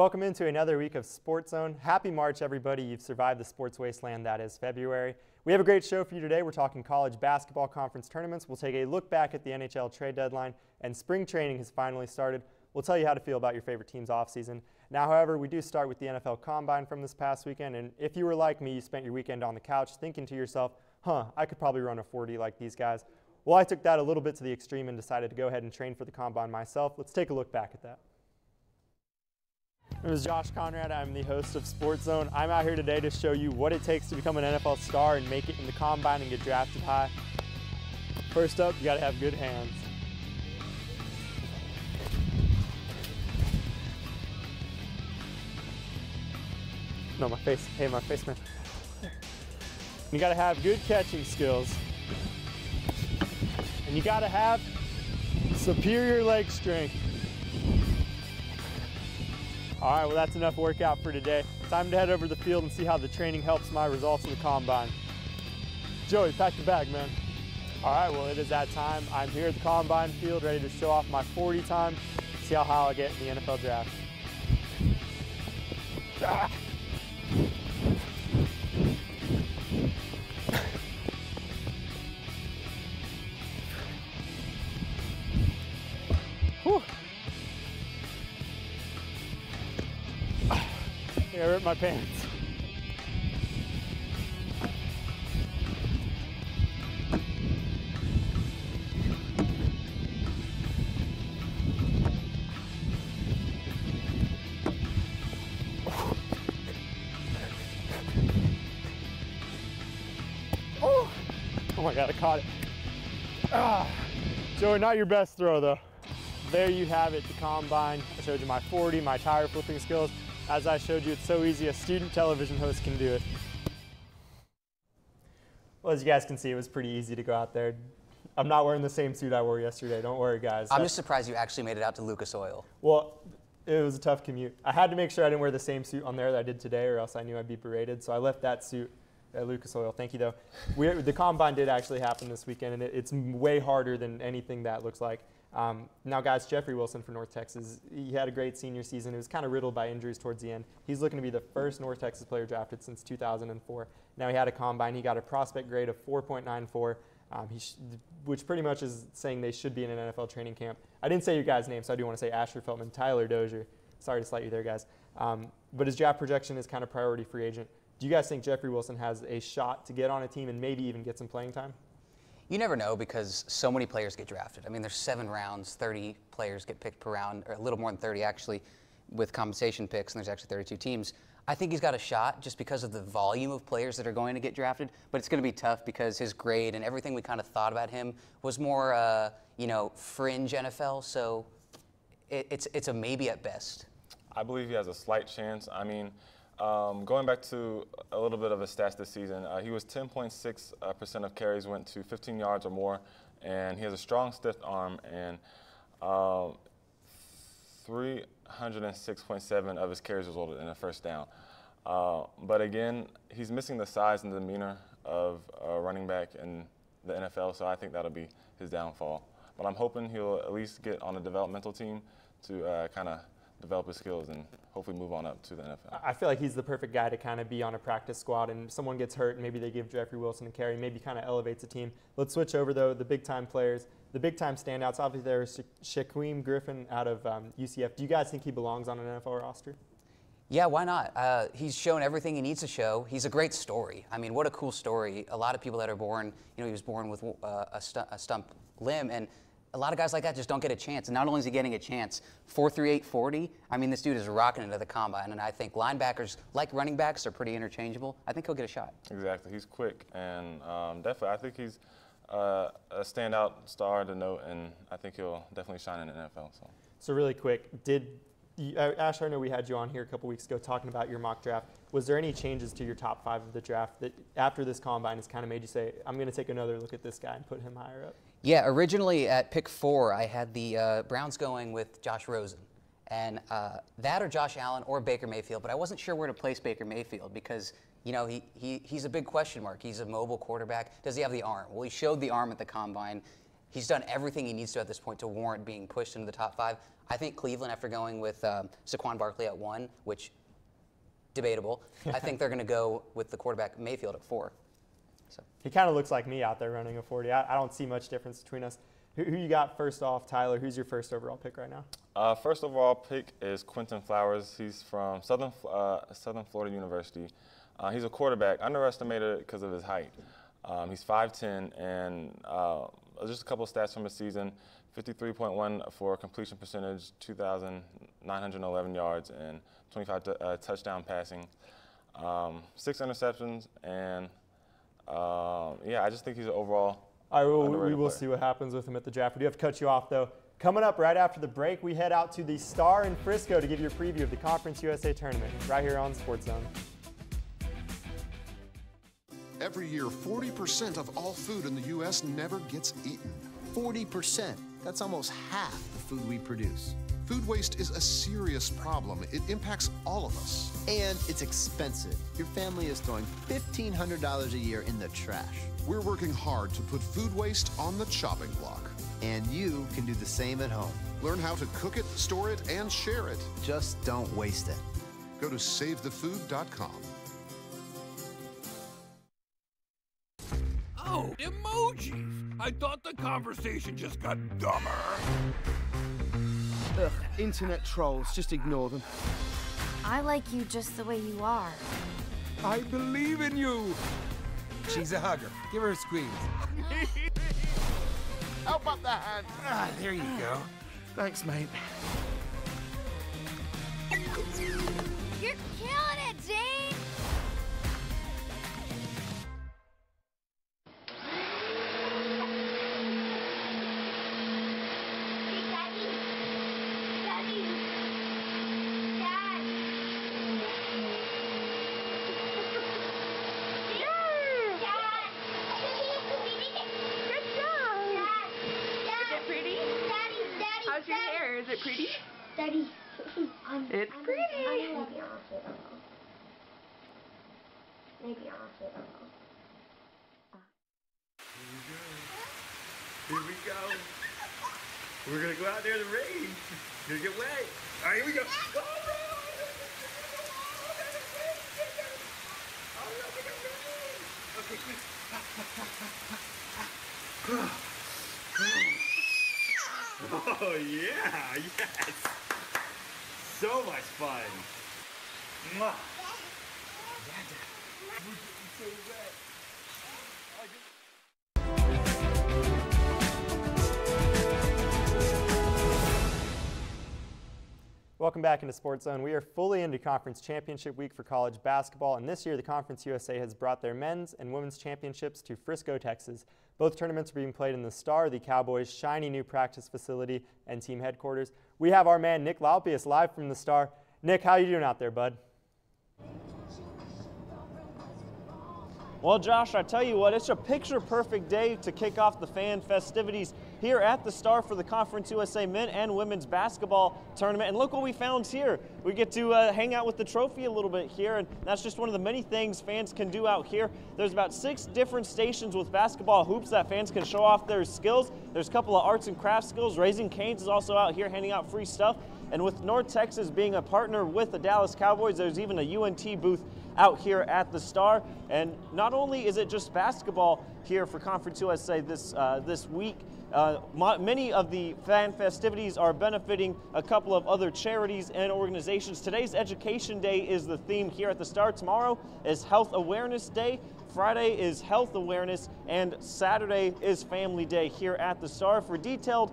Welcome into another week of SportsZone. Happy March, everybody. You've survived the sports wasteland that is February. We have a great show for you today. We're talking college basketball conference tournaments. We'll take a look back at the NHL trade deadline, and spring training has finally started. We'll tell you how to feel about your favorite team's offseason. Now, however, we do start with the NFL Combine from this past weekend, and if you were like me, you spent your weekend on the couch thinking to yourself, I could probably run a 40 like these guys. Well, I took that a little bit to the extreme and decided to go ahead and train for the Combine myself. Let's take a look back at that. My name is Josh Conrad. I'm the host of SportsZone. I'm out here today to show you what it takes to become an NFL star and make it in the Combine and get drafted high. First up, you got to have good hands. No, my face. Hey, my face, man. You got to have good catching skills. And you got to have superior leg strength. All right, well, that's enough workout for today. Time to head over to the field and see how the training helps my results in the Combine. Joey, pack the bag, man. All right, well, it is that time. I'm here at the Combine field, ready to show off my 40 time, see how high I'll get in the NFL draft. Ah. Whew. I ripped my pants. Oh my God, I caught it. Joey, not your best throw though. There you have it, the Combine. I showed you my 40, my tire flipping skills. As I showed you, it's so easy, a student television host can do it. Well, as you guys can see, it was pretty easy to go out there. I'm not wearing the same suit I wore yesterday. Don't worry, guys. I'm just surprised you actually made it out to Lucas Oil. Well, it was a tough commute. I had to make sure I didn't wear the same suit on there that I did today, or else I knew I'd be berated. So I left that suit at Lucas Oil. Thank you, though. The Combine did actually happen this weekend, and it's way harder than anything that looks like. Now, guys, Jeffrey Wilson for North Texas, he had a great senior season. It was kind of riddled by injuries towards the end. He's looking to be the first North Texas player drafted since 2004. Now, he had a Combine. He got a prospect grade of 4.94, which pretty much is saying they should be in an NFL training camp. I didn't say your guys' name, so I do want to say Asher Feltman, Tyler Dozier. Sorry to slight you there, guys. But his draft projection is kind of priority free agent. Do you guys think Jeffrey Wilson has a shot to get on a team and maybe even get some playing time? You never know because so many players get drafted. I mean, there's 7 rounds, 30 players get picked per round, or a little more than 30 actually, with compensation picks, and there's actually 32 teams. I think he's got a shot just because of the volume of players that are going to get drafted, but it's going to be tough because his grade and everything we kind of thought about him was more, fringe NFL, so it's a maybe at best. I believe he has a slight chance. I mean, going back to a little bit of his stats this season, he was 10.6% of carries went to 15 yards or more, and he has a strong stiff arm, and 306.7 of his carries resulted in a first down. But again, he's missing the size and demeanor of a running back in the NFL, so I think that'll be his downfall. But I'm hoping he'll at least get on a developmental team to kind of develop his skills and hopefully move on up to the NFL. I feel like he's the perfect guy to kind of be on a practice squad, and someone gets hurt and maybe they give Jeffrey Wilson a carry, maybe kind of elevates the team. Let's switch over, though, the big-time players. The big-time standouts, obviously there's Shaquem Griffin out of UCF. Do you guys think he belongs on an NFL roster? Yeah, why not? He's shown everything he needs to show. He's a great story. I mean, what a cool story. A lot of people that are born, he was born with a stump limb, and a lot of guys like that just don't get a chance. And not only is he getting a chance, 4.38 40, I mean, this dude is rocking into the Combine. And I think linebackers, like running backs, are pretty interchangeable. I think he'll get a shot. Exactly. He's quick. And definitely, I think he's a standout star to note. And I think he'll definitely shine in the NFL. So really quick, Ash, I know we had you on here a couple weeks ago talking about your mock draft. Was there any changes to your top 5 of the draft that after this Combine has kind of made you say, I'm going to take another look at this guy and put him higher up? Yeah, originally at pick 4, I had the Browns going with Josh Rosen. And that or Josh Allen or Baker Mayfield, but I wasn't sure where to place Baker Mayfield because, he's a big question mark. He's a mobile quarterback. Does he have the arm? Well, he showed the arm at the Combine. He's done everything he needs to at this point to warrant being pushed into the top 5. I think Cleveland, after going with Saquon Barkley at 1, which debatable, I think they're going to go with the quarterback Mayfield at 4. So he kind of looks like me out there running a 40. I don't see much difference between us. Who you got first off, Tyler? Who's your first overall pick right now? First overall pick is Quentin Flowers. He's from Southern Florida University. He's a quarterback, underestimated because of his height. He's 5'10", and just a couple of stats from his season: 53.1 for completion percentage, 2,911 yards, and 25 touchdown passing, 6 interceptions, and yeah, I just think he's an overall. All right, we will see what happens with him at the draft. We do have to cut you off, though. Coming up right after the break, we head out to the Star in Frisco to give you a preview of the Conference USA tournament right here on SportsZone. Every year, 40% of all food in the U.S. never gets eaten. 40%. That's almost half the food we produce. Food waste is a serious problem. It impacts all of us. And it's expensive. Your family is throwing $1,500 a year in the trash. We're working hard to put food waste on the chopping block. And you can do the same at home. Learn how to cook it, store it, and share it. Just don't waste it. Go to SaveTheFood.com. Oh, emojis! I thought the conversation just got dumber. Ugh, internet trolls, just ignore them. I like you just the way you are. I believe in you! She's a hugger. Give her a squeeze. How about the hand? Ah, there you go. Thanks, mate. You're killing it, Jane! How's your hair? Is it pretty? Daddy. It's pretty. Maybe I'll sit alone. Maybe I'll sit alone. Here we go. We're going to go out there in the rain. You're going to get wet. All right, here we go. Go, okay, quick. Oh, yeah, yes. So much fun. Mwah. So wet. Welcome back into SportsZone. We are fully into Conference Championship Week for college basketball, and this year the Conference USA has brought their men's and women's championships to Frisco, Texas. Both tournaments are being played in the Star, the Cowboys' shiny new practice facility and team headquarters. We have our man Nick Laupius live from the Star. Nick, how you doing out there, bud? Well, Josh, I tell you what, it's a picture-perfect day to kick off the fan festivities here at the Star for the Conference USA men and women's basketball tournament. And look what we found here. We get to hang out with the trophy a little bit here, and that's just one of the many things fans can do out here. There's about 6 different stations with basketball hoops that fans can show off their skills. There's a couple of arts and crafts skills. Raising Cane's is also out here handing out free stuff. And with North Texas being a partner with the Dallas Cowboys, there's even a UNT booth out here at the Star. And not only is it just basketball here for Conference USA this week, many of the fan festivities are benefiting a couple of other charities and organizations. Today's Education Day is the theme here at the Star. Tomorrow is Health Awareness Day. Friday is Health Awareness, and Saturday is Family Day here at the Star. For detailed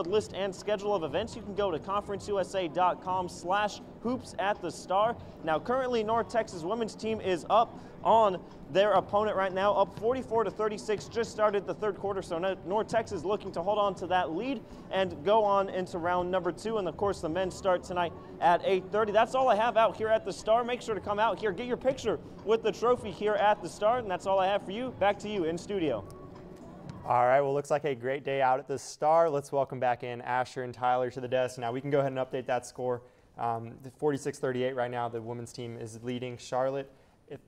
list and schedule of events, you can go to conferenceusa.com/hoops at the Star. Now, currently, North Texas women's team is up on their opponent right now, up 44-36, just started the third quarter, so North Texas looking to hold on to that lead and go on into round number 2, and of course the men start tonight at 8:30. That's all I have out here at the Star. Make sure to come out here, get your picture with the trophy here at the Star, and that's all I have for you. Back to you in studio. All right, well, looks like a great day out at the Star. Let's welcome back in Asher and Tyler to the desk. Now we can go ahead and update that score. 46-38 right now, the women's team is leading Charlotte.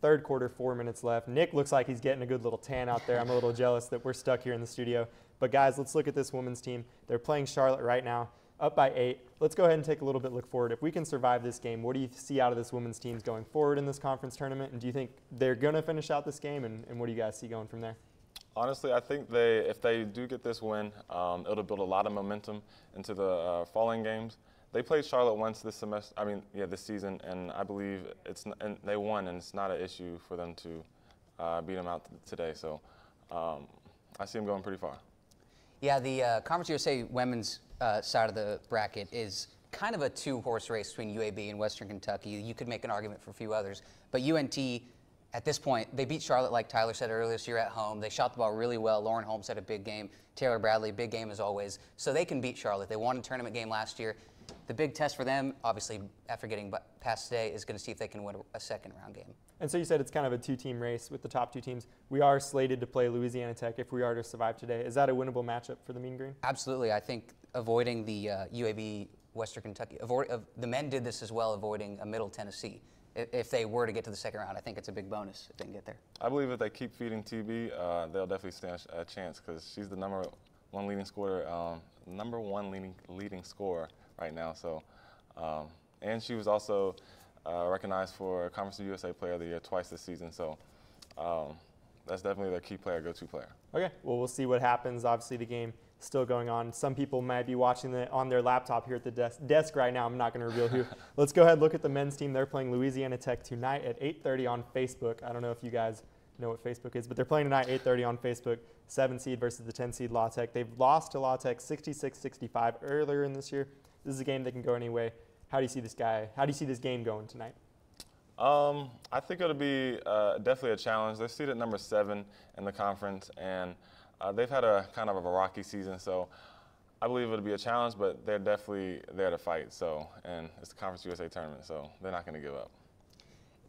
Third quarter, 4 minutes left. Nick looks like he's getting a good little tan out there. I'm a little jealous that we're stuck here in the studio. But guys, let's look at this women's team. They're playing Charlotte right now, up by 8. Let's go ahead and take a little bit look forward. If we can survive this game, what do you see out of this women's team going forward in this conference tournament? And do you think they're going to finish out this game? And what do you guys see going from there? Honestly, I think if they do get this win, it'll build a lot of momentum into the following games. They played Charlotte once this semester. This season, and I believe and they won, and it's not an issue for them to beat them out today. So I see them going pretty far. Yeah, the Conference USA women's side of the bracket is kind of a 2-horse race between UAB and Western Kentucky. You could make an argument for a few others, but UNT, at this point, they beat Charlotte, like Tyler said earlier this year, at home. They shot the ball really well. Lauren Holmes had a big game. Taylor Bradley, big game as always. So they can beat Charlotte. They won a tournament game last year. The big test for them, obviously, after getting past today, is going to see if they can win a second-round game. And so you said it's kind of a 2-team race with the top 2 teams. We are slated to play Louisiana Tech if we are to survive today. Is that a winnable matchup for the Mean Green? Absolutely. I think avoiding the UAB Western Kentucky, the men did this as well, avoiding a Middle Tennessee. If they were to get to the second round, I think it's a big bonus if they can get there. I believe if they keep feeding TB, they'll definitely stand a chance because she's the number one leading scorer right now. So, and she was also recognized for Conference USA Player of the Year twice this season. So that's definitely their key player, go-to player. Okay, well, we'll see what happens. Obviously, the game is still going on. Some people might be watching it on their laptop here at the desk right now. I'm not going to reveal who. Let's go ahead and look at the men's team. They're playing Louisiana Tech tonight at 8:30 on Facebook. I don't know if you guys know what Facebook is, but they're playing tonight 8:30 on Facebook. 7 seed versus the 10 seed La Tech. They've lost to La Tech 66-65 earlier in this year. This is a game that can go any way. How do you see this game going tonight? I think it'll be definitely a challenge. They're seated number 7 in the conference, and they've had a kind of a rocky season. So I believe it'll be a challenge, but they're definitely there to fight. So, and it's the Conference USA tournament, so they're not going to give up.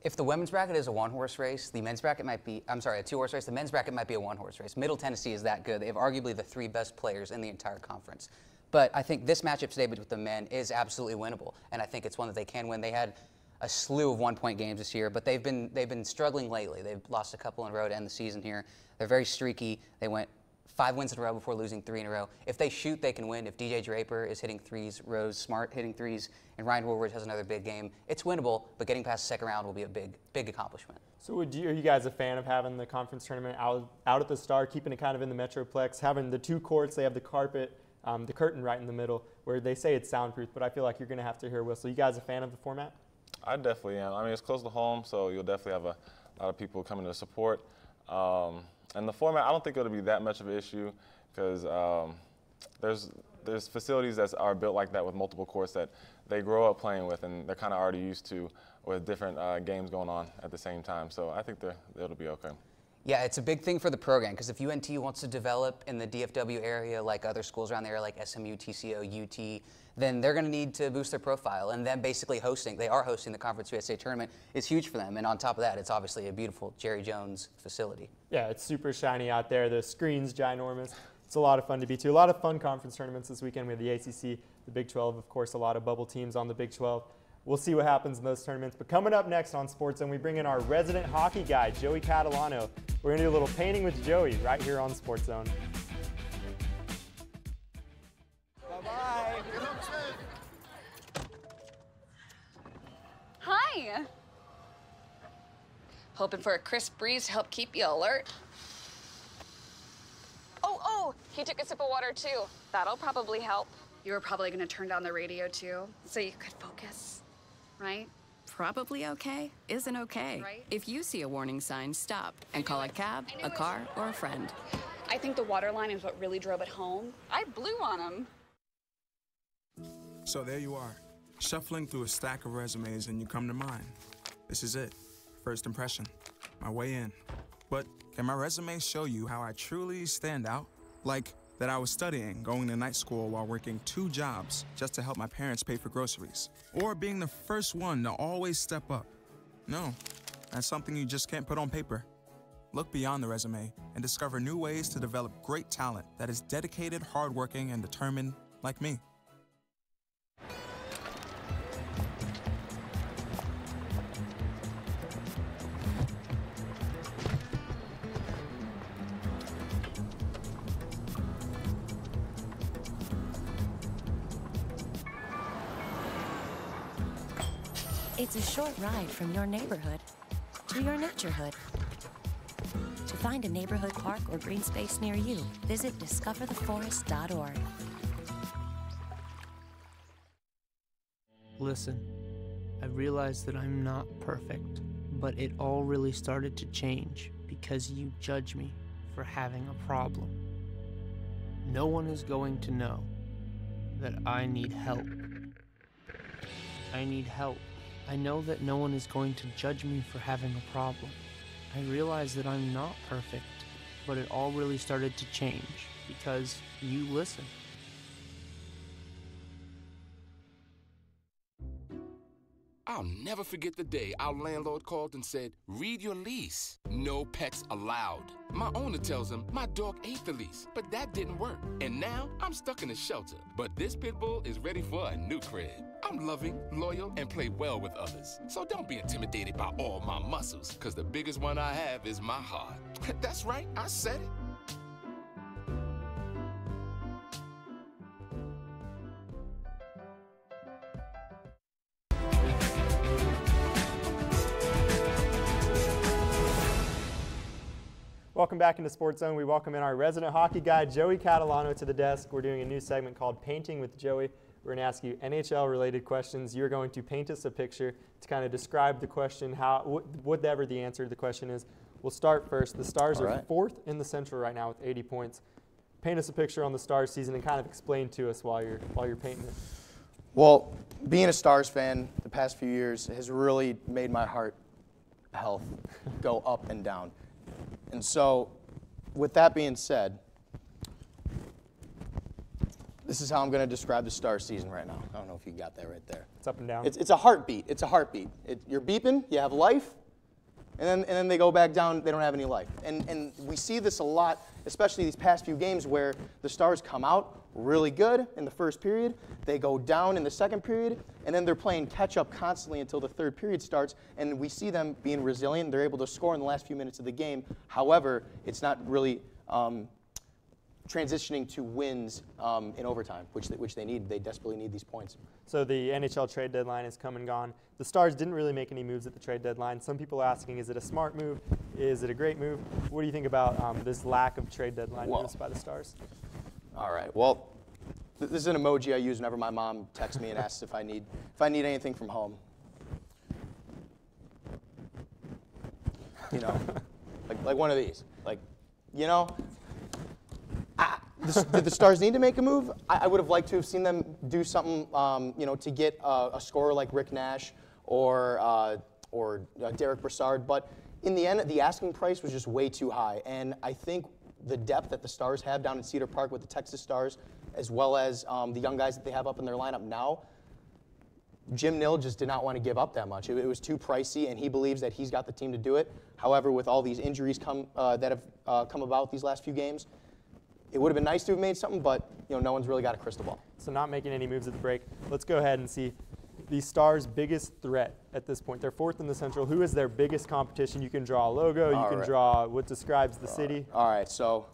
If the women's bracket is a 1-horse race, the men's bracket might be, a 2-horse race, the men's bracket might be a 1-horse race. Middle Tennessee is that good. They have arguably the 3 best players in the entire conference. But I think this matchup today with the men is absolutely winnable, and I think it's one that they can win. They had a slew of 1-point games this year, but they've been struggling lately. They've lost a couple in a row to end the season here. They're very streaky. They went 5 wins in a row before losing 3 in a row. If they shoot, they can win. If DJ Draper is hitting threes, Rose Smart hitting threes, and Ryan Woolridge has another big game, it's winnable, but getting past the second round will be a big accomplishment. So are you guys a fan of having the conference tournament out at the Star, keeping it kind of in the Metroplex, having the 2 courts, they have the carpet, the curtain right in the middle, where they say it's soundproof, but I feel like you're going to have to hear a whistle. You guys a fan of the format? I definitely am. I mean, it's close to home, so you'll definitely have a lot of people coming to support. And the format, I don't think it'll be that much of an issue because there's facilities that are built like that with multiple courts that they grow up playing with, and they're kind of already used to with different games going on at the same time. So I think it'll be okay. Yeah, it's a big thing for the program because if UNT wants to develop in the DFW area like other schools around there like SMU, TCO, UT, then they're going to need to boost their profile. And then basically hosting the Conference USA tournament is huge for them. And on top of that, it's obviously a beautiful Jerry Jones facility. Yeah, it's super shiny out there. The screen's ginormous. It's a lot of fun to be to. A lot of fun conference tournaments this weekend. We have the ACC, the Big 12, of course, a lot of bubble teams on the Big 12. We'll see what happens in those tournaments. But coming up next on SportsZone, we bring in our resident hockey guy, Joey Catalano. We're going to do a little painting with Joey right here on SportsZone. Bye-bye. Hi. Hoping for a crisp breeze to help keep you alert. Oh, he took a sip of water too. That'll probably help. You were probably gonna turn down the radio too, so you could focus, right? Probably okay isn't okay. Right? If you see a warning sign, stop and call a cab, a car, or a friend. I think the water line is what really drove it home. I blew on him. So there you are, shuffling through a stack of resumes and you come to mine. This is it, first impression, my way in. But can my resume show you how I truly stand out? Like that I was studying, going to night school while working 2 jobs just to help my parents pay for groceries. Or being the first one to always step up. No, that's something you just can't put on paper. Look beyond the resume and discover new ways to develop great talent that is dedicated, hardworking, and determined like me. It's a short ride from your neighborhood to your naturehood. To find a neighborhood park or green space near you, visit discovertheforest.org. Listen, I realize that I'm not perfect, but it all really started to change because you judge me for having a problem. No one is going to know that I need help. I need help. I know that no one is going to judge me for having a problem. I realize that I'm not perfect, but it all really started to change because you listen. I'll never forget the day our landlord called and said, "Read your lease. No pets allowed." My owner tells him my dog ate the lease, but that didn't work. And now I'm stuck in a shelter. But this pit bull is ready for a new crib. I'm loving, loyal, and play well with others. So don't be intimidated by all my muscles, because the biggest one I have is my heart. That's right, I said it. Welcome back into SportsZone. We welcome in our resident hockey guy, Joey Catalano, to the desk. We're doing a new segment called Painting with Joey. We're going to ask you NHL-related questions. You're going to paint us a picture to kind of describe the question, whatever the answer to the question is. We'll start first. The Stars are fourth in the Central right now with 80 points. Paint us a picture on the Stars season and kind of explain to us while you're painting it. Well, being a Stars fan the past few years has really made my heart health go up and down. And so, with that being said, this is how I'm going to describe the Stars season right now. I don't know if you got that right there. It's up and down. It's a heartbeat. It's a heartbeat. You're beeping, you have life, and then they go back down, they don't have any life. And we see this a lot, especially these past few games where the Stars come out really good in the first period, they go down in the second period, and then they're playing catch-up constantly until the third period starts, and we see them being resilient. They're able to score in the last few minutes of the game. However, it's not really transitioning to wins in overtime, which they need. They desperately need these points. So the NHL trade deadline has come and gone. The Stars didn't really make any moves at the trade deadline. Some people are asking, is it a smart move? Is it a great move? What do you think about this lack of trade deadline moves by the Stars? All right. Well, this is an emoji I use whenever my mom texts me and asks if I need anything from home. You know, like one of these. Like, you know, did the Stars need to make a move? I would have liked to have seen them do something, you know, to get a scorer like Rick Nash or Derek Brassard. But in the end, the asking price was just way too high. And I think the depth that the Stars have down in Cedar Park with the Texas Stars, as well as the young guys that they have up in their lineup now, Jim Nill just did not want to give up that much. It was too pricey, and he believes that he's got the team to do it. However, with all these injuries that have come about these last few games, it would have been nice to have made something, but you know, no one's really got a crystal ball. So not making any moves at the break. Let's go ahead and see the Stars' biggest threat at this point. They're fourth in the Central. Who is their biggest competition? You can draw a logo. You can draw what describes the city. All right, so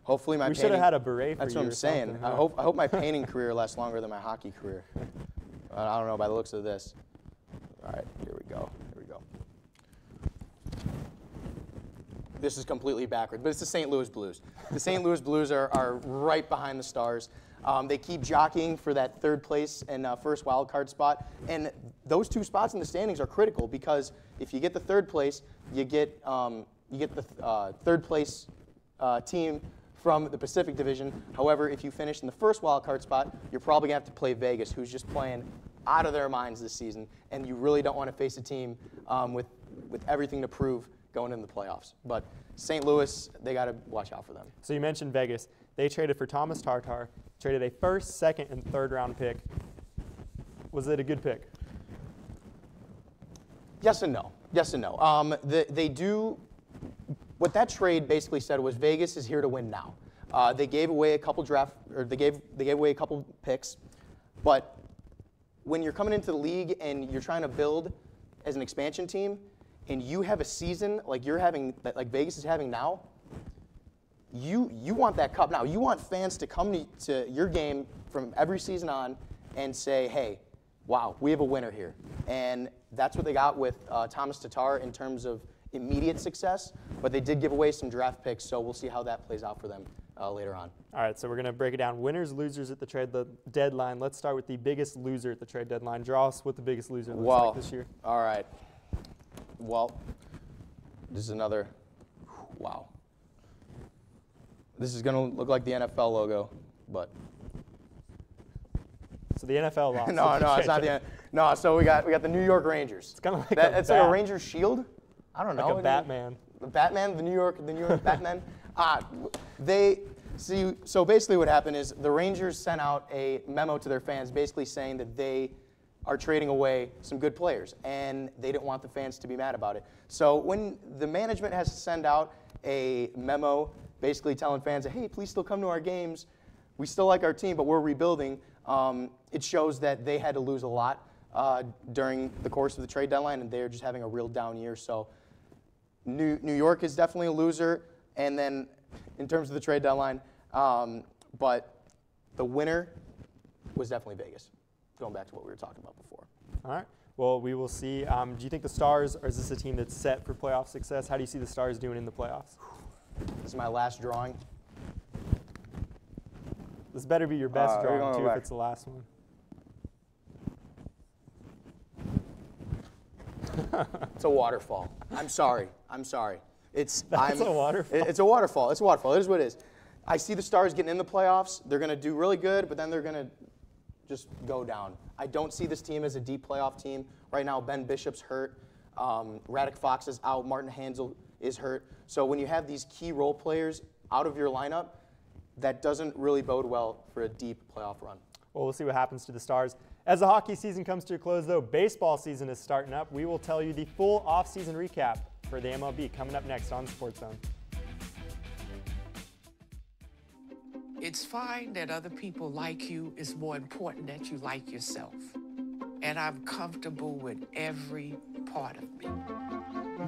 hopefully my we should have had a beret for That's you. That's what I'm saying. I hope my painting career lasts longer than my hockey career. I don't know by the looks of this. All right, here we go. This is completely backwards, but it's the St. Louis Blues. The St. Louis Blues are right behind the Stars. They keep jockeying for that third place and first wild card spot, and those two spots in the standings are critical because if you get the third place, you get the third place team from the Pacific Division. However, if you finish in the first wild card spot, you're probably gonna have to play Vegas, who's just playing out of their minds this season, and you really don't want to face a team with everything to prove going into the playoffs. But St. Louis, they got to watch out for them. So you mentioned Vegas. They traded for Thomas Tatar, traded a first, second, and third round pick. Was it a good pick? Yes and no. Yes and no. They do. What that trade basically said was Vegas is here to win now. They gave away a couple they gave away a couple picks, but when you're coming into the league and you're trying to build as an expansion team, and you have a season like like Vegas is having now, you want that cup now. You want fans to come to your game from every season on and say, hey, wow, we have a winner here. And that's what they got with Thomas Tatar in terms of immediate success, but they did give away some draft picks, so we'll see how that plays out for them later on. All right, so we're going to break it down. Winners, losers at the trade deadline. Let's start with the biggest loser at the trade deadline. Draw us what the biggest loser looks like this year. All right. Well, this is another, wow. This is going to look like the NFL logo, but. So the NFL lost. No, it's not the. No, so we got the New York Rangers. It's kind of like it's like a Ranger shield. I don't know. Like a Batman. The Batman, the New York Batman. So basically what happened is the Rangers sent out a memo to their fans basically saying that they are trading away some good players, and they didn't want the fans to be mad about it. So when the management has to send out a memo basically telling fans, hey, please still come to our games, we still like our team, but we're rebuilding, it shows that they had to lose a lot during the course of the trade deadline, and they're just having a real down year. So New York is definitely a loser, and then in terms of the trade deadline, but the winner was definitely Vegas, going back to what we were talking about before. All right. Well, we will see. Do you think the Stars, or is this a team that's set for playoff success? How do you see the Stars doing in the playoffs? This is my last drawing. This better be your best drawing, too, if it's the last one. It's a waterfall. I'm sorry. It's a waterfall. It's a waterfall. It's a waterfall. It is what it is. I see the Stars getting in the playoffs. They're going to do really good, but then they're going to just go down. I don't see this team as a deep playoff team. Right now, Ben Bishop's hurt. Radek Fox is out. Martin Hansel is hurt. So when you have these key role players out of your lineup, that doesn't really bode well for a deep playoff run. Well, we'll see what happens to the Stars. As the hockey season comes to a close, though, baseball season is starting up. We will tell you the full off-season recap for the MLB coming up next on SportsZone. It's fine that other people like you. It's more important that you like yourself. And I'm comfortable with every part of me.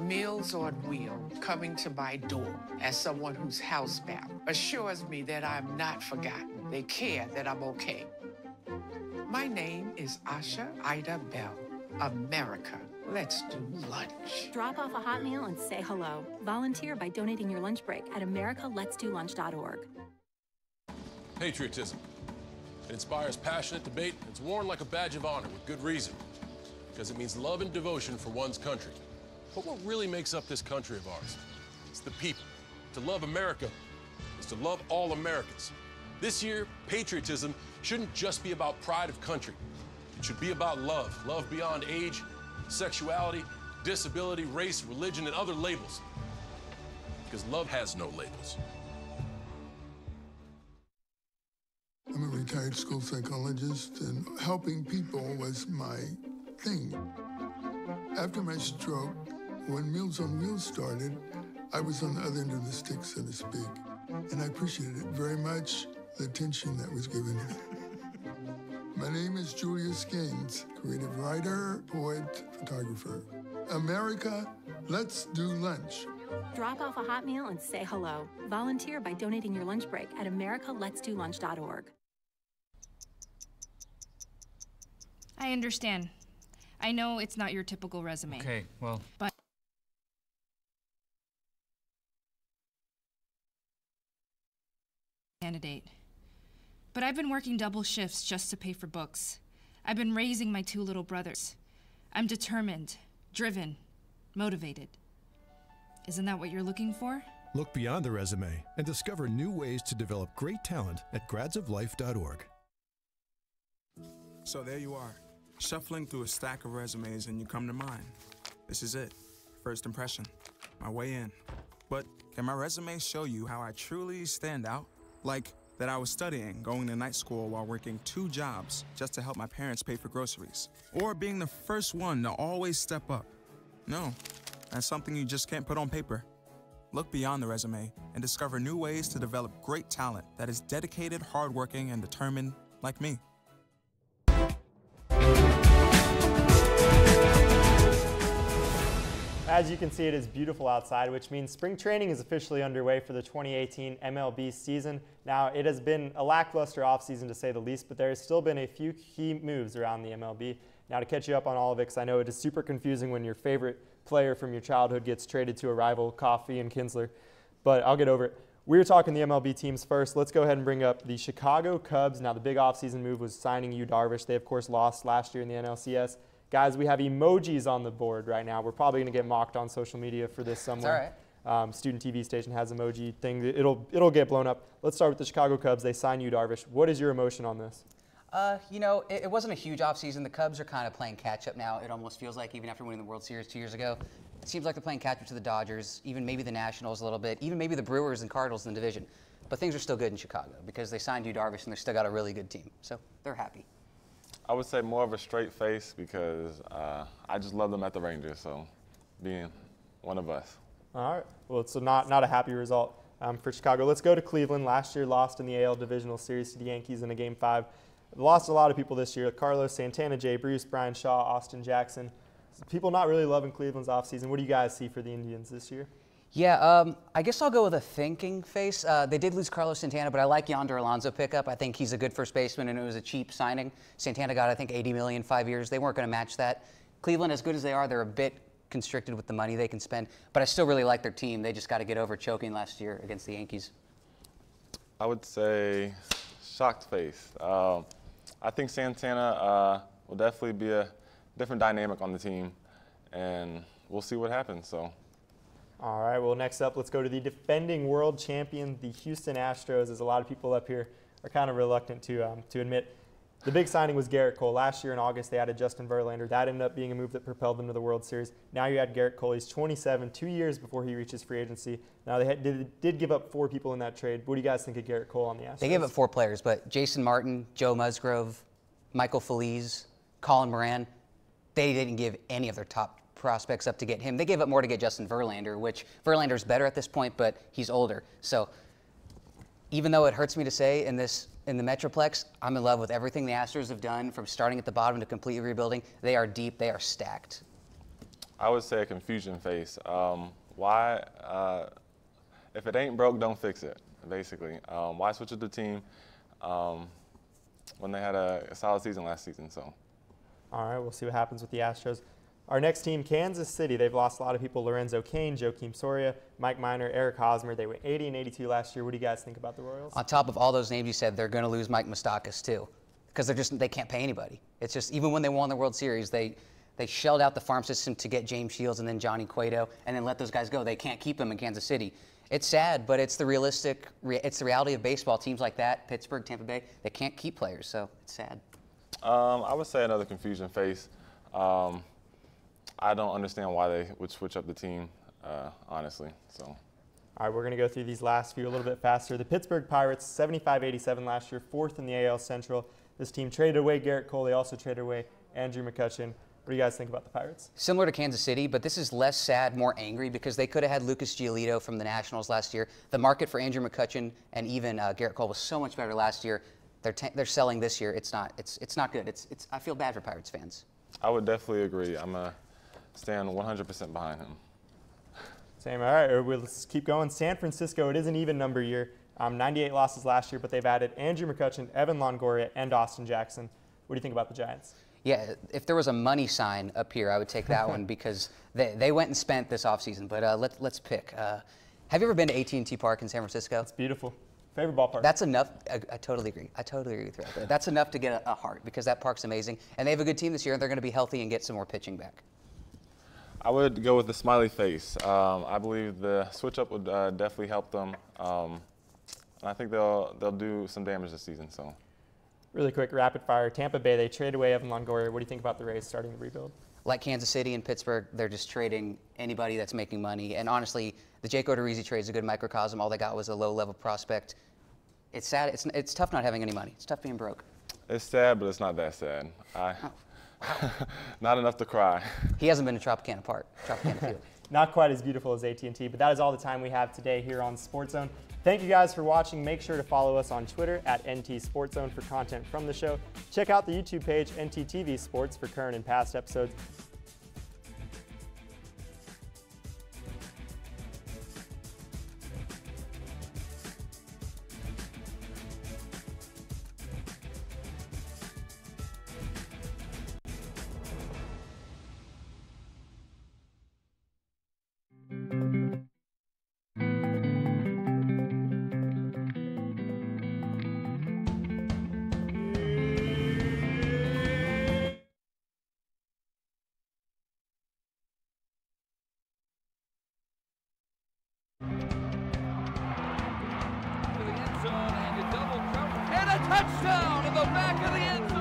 Meals on Wheels coming to my door as someone who's housebound assures me that I'm not forgotten. They care that I'm okay. My name is Asha Ida Bell. America, let's do lunch. Drop off a hot meal and say hello. Volunteer by donating your lunch break at americaletsdolunch.org. Patriotism. It inspires passionate debate. It's worn like a badge of honor with good reason, because it means love and devotion for one's country. But what really makes up this country of ours? It's the people. To love America is to love all Americans. This year, patriotism shouldn't just be about pride of country. It should be about love. Love beyond age, sexuality, disability, race, religion, and other labels. Because love has no labels. I'm a retired school psychologist, and helping people was my thing. After my stroke, when Meals on Wheels started, I was on the other end of the stick, so to speak. And I appreciated it very much, the attention that was given. My name is Julius Gaines, creative writer, poet, photographer. America, let's do lunch. Drop off a hot meal and say hello. Volunteer by donating your lunch break at americaletsdolunch.org. I understand. I know it's not your typical resume. Okay, well. But candidate. But I've been working double shifts just to pay for books. I've been raising my 2 little brothers. I'm determined, driven, motivated. Isn't that what you're looking for? Look beyond the resume and discover new ways to develop great talent at gradsoflife.org. So there you are, shuffling through a stack of resumes, and you come to mine. This is it, first impression, my way in. But can my resume show you how I truly stand out? Like that I was studying, going to night school while working 2 jobs just to help my parents pay for groceries. Or being the first one to always step up. No, that's something you just can't put on paper. Look beyond the resume and discover new ways to develop great talent that is dedicated, hardworking, and determined like me. As you can see, it is beautiful outside, which means spring training is officially underway for the 2018 MLB season. Now, it has been a lackluster offseason to say the least, but there has still been a few key moves around the MLB. Now, to catch you up on all of it, because I know it is super confusing when your favorite player from your childhood gets traded to a rival, Coffey and Kinsler, but I'll get over it. We were talking the MLB teams first. Let's go ahead and bring up the Chicago Cubs. Now, the big offseason move was signing Yu Darvish. They, of course, lost last year in the NLCS. Guys, we have emojis on the board right now. We're probably going to get mocked on social media for this somewhere. All right. Student TV station has emoji thing. It'll get blown up. Let's start with the Chicago Cubs. They signed Yu Darvish. What is your emotion on this? You know, it wasn't a huge offseason. The Cubs are kind of playing catch-up now. It almost feels like, even after winning the World Series 2 years ago, it seems like they're playing catch-up to the Dodgers, even maybe the Nationals a little bit, even maybe the Brewers and Cardinals in the division. But things are still good in Chicago because they signed Yu Darvish and they've still got a really good team. So they're happy. I would say more of a straight face because I just love them at the Rangers, so being one of us. All right. Well, it's not a happy result for Chicago. Let's go to Cleveland. Last year, lost in the AL Divisional Series to the Yankees in a Game 5. Lost a lot of people this year. Carlos Santana, Jay Bruce, Brian Shaw, Austin Jackson. People not really loving Cleveland's offseason. What do you guys see for the Indians this year? Yeah, I guess I'll go with a thinking face. They did lose Carlos Santana, but I like Yonder Alonso pickup. I think he's a good first baseman, and it was a cheap signing. Santana got, I think, $80 million 5 years. They weren't going to match that. Cleveland, as good as they are, they're a bit constricted with the money they can spend, but I still really like their team. They just got to get over choking last year against the Yankees. I would say shocked face. I think Santana will definitely be a different dynamic on the team, and we'll see what happens. So. All right, well, next up, let's go to the defending world champion, the Houston Astros, as a lot of people up here are kind of reluctant to admit. The big signing was Garrett Cole. Last year in August, they added Justin Verlander. That ended up being a move that propelled them to the World Series. Now you add Garrett Cole. He's 27, 2 years before he reaches free agency. Now, they did give up 4 people in that trade. What do you guys think of Garrett Cole on the Astros? They gave up 4 players, but Jason Martin, Joe Musgrove, Michael Feliz, Colin Moran, they didn't give any of their top prospects up to get him. They gave up more to get Justin Verlander, which Verlander's better at this point, but he's older. So even though it hurts me to say in the Metroplex, I'm in love with everything the Astros have done from starting at the bottom to completely rebuilding. They are deep. They are stacked. I would say a confusion face. Why, if it ain't broke, don't fix it, basically. Why switch up the team when they had a solid season last season? So. All right, we'll see what happens with the Astros. Our next team, Kansas City. They've lost a lot of people. Lorenzo Cain, Joakim Soria, Mike Minor, Eric Hosmer. They went 80 and 82 last year. What do you guys think about the Royals? On top of all those names you said, they're going to lose Mike Moustakas too, because they can't pay anybody. It's just, even when they won the World Series, they shelled out the farm system to get James Shields and then Johnny Cueto and then let those guys go. They can't keep them in Kansas City. It's sad, but it's the reality of baseball. Teams like that, Pittsburgh, Tampa Bay, they can't keep players, so it's sad. I would say another confusion face. I don't understand why they would switch up the team, honestly. So. All right, we're going to go through these last few a little bit faster. The Pittsburgh Pirates, 75-87 last year, 4th in the AL Central. This team traded away Garrett Cole. They also traded away Andrew McCutchen. What do you guys think about the Pirates? Similar to Kansas City, but this is less sad, more angry, because they could have had Lucas Giolito from the Nationals last year. The market for Andrew McCutchen and even Garrett Cole was so much better last year. They're selling this year. It's not good. I feel bad for Pirates fans. I would definitely agree. I'm a stand 100% behind him. Same. All right, let's keep going. San Francisco, it is an even number year. 98 losses last year, but they've added Andrew McCutchen, Evan Longoria, and Austin Jackson. What do you think about the Giants? Yeah, if there was a money sign up here, I would take that one because they went and spent this offseason. But let's pick. Have you ever been to AT&T Park in San Francisco? It's beautiful. Favorite ballpark. That's enough. I totally agree. I totally agree with you right there. That's enough to get a heart because that park's amazing. And they have a good team this year, and they're going to be healthy and get some more pitching back. I would go with the smiley face. I believe the switch up would definitely help them. And I think they'll do some damage this season. So, really quick, rapid fire. Tampa Bay, they trade away Evan Longoria. What do you think about the Rays starting the rebuild? Like Kansas City and Pittsburgh, they're just trading anybody that's making money. And honestly, the Jake Odorizzi trade is a good microcosm. All they got was a low-level prospect. It's sad. It's tough not having any money. It's tough being broke. It's sad, but it's not that sad. Not enough to cry. He hasn't been to Tropicana Park, Tropicana Field. Not quite as beautiful as AT&T, but that is all the time we have today here on SportsZone. Thank you guys for watching. Make sure to follow us on Twitter at NT SportsZone for content from the show. Check out the YouTube page NTTV Sports for current and past episodes. touchdown in the back of the end zone.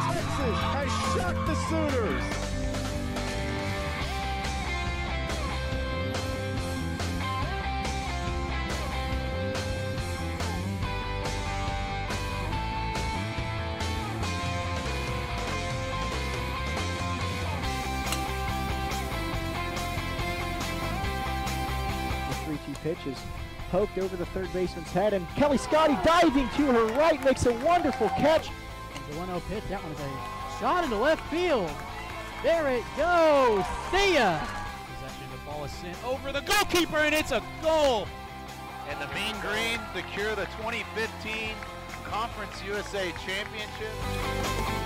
Texas has shocked the Sooners. The 3-2 pitch is poked over the third baseman's head, and Kelly Scotty diving to her right makes a wonderful catch. The 1-0 pitch, that one's a shot into left field. There it goes. See ya. Possession, the ball is sent over the goalkeeper, and it's a goal. And the Mean Green secure the 2015 Conference USA Championship.